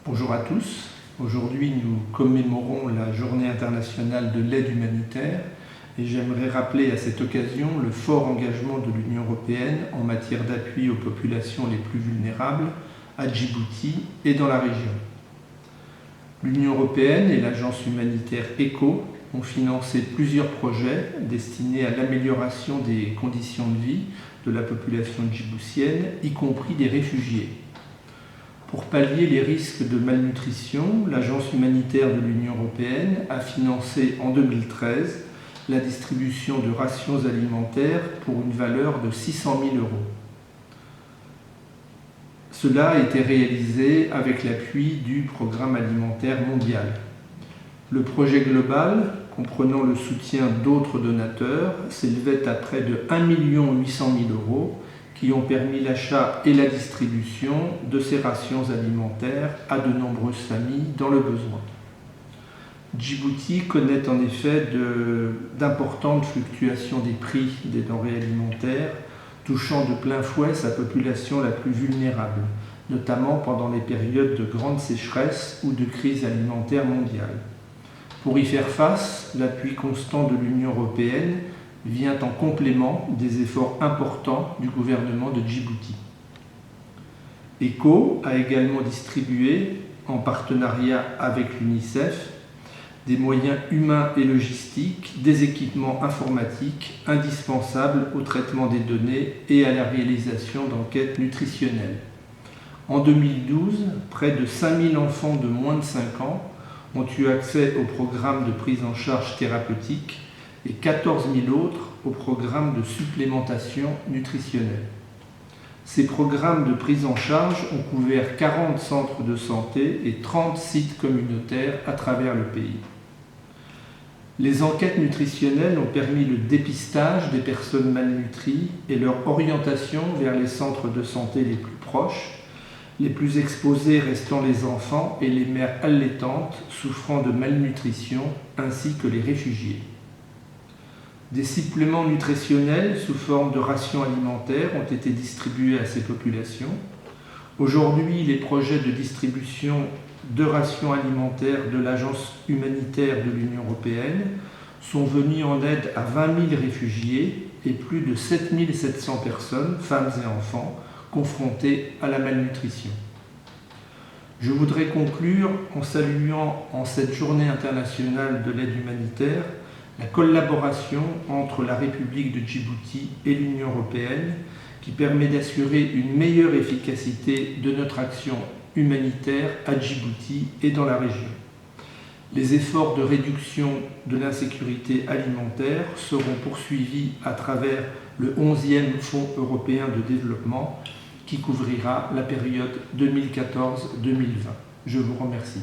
Bonjour à tous. Aujourd'hui, nous commémorons la Journée internationale de l'aide humanitaire et j'aimerais rappeler à cette occasion le fort engagement de l'Union européenne en matière d'appui aux populations les plus vulnérables à Djibouti et dans la région. L'Union européenne et l'agence humanitaire ECHO ont financé plusieurs projets destinés à l'amélioration des conditions de vie de la population djiboutienne, y compris des réfugiés. Pour pallier les risques de malnutrition, l'Agence humanitaire de l'Union européenne a financé en 2013 la distribution de rations alimentaires pour une valeur de 600 000 €. Cela a été réalisé avec l'appui du Programme alimentaire mondial. Le projet global, comprenant le soutien d'autres donateurs, s'élevait à près de 1 800 000 € qui ont permis l'achat et la distribution de ces rations alimentaires à de nombreuses familles dans le besoin. Djibouti connaît en effet d'importantes fluctuations des prix des denrées alimentaires, touchant de plein fouet sa population la plus vulnérable, notamment pendant les périodes de grande sécheresse ou de crise alimentaire mondiale. Pour y faire face, l'appui constant de l'Union européenne vient en complément des efforts importants du gouvernement de Djibouti. ECHO a également distribué, en partenariat avec l'UNICEF, des moyens humains et logistiques, des équipements informatiques indispensables au traitement des données et à la réalisation d'enquêtes nutritionnelles. En 2012, près de 5 000 enfants de moins de 5 ans ont eu accès au programme de prise en charge thérapeutique et 14 000 autres au programme de supplémentation nutritionnelle. Ces programmes de prise en charge ont couvert 40 centres de santé et 30 sites communautaires à travers le pays. Les enquêtes nutritionnelles ont permis le dépistage des personnes malnutries et leur orientation vers les centres de santé les plus proches, les plus exposés restant les enfants et les mères allaitantes souffrant de malnutrition, ainsi que les réfugiés. Des suppléments nutritionnels sous forme de rations alimentaires ont été distribués à ces populations. Aujourd'hui, les projets de distribution de rations alimentaires de l'Agence humanitaire de l'Union européenne sont venus en aide à 20 000 réfugiés et plus de 7 700 personnes, femmes et enfants, confrontés à la malnutrition. Je voudrais conclure en saluant en cette journée internationale de l'aide humanitaire la collaboration entre la République de Djibouti et l'Union européenne qui permet d'assurer une meilleure efficacité de notre action humanitaire à Djibouti et dans la région. Les efforts de réduction de l'insécurité alimentaire seront poursuivis à travers le 11e Fonds européen de développement qui couvrira la période 2014-2020. Je vous remercie.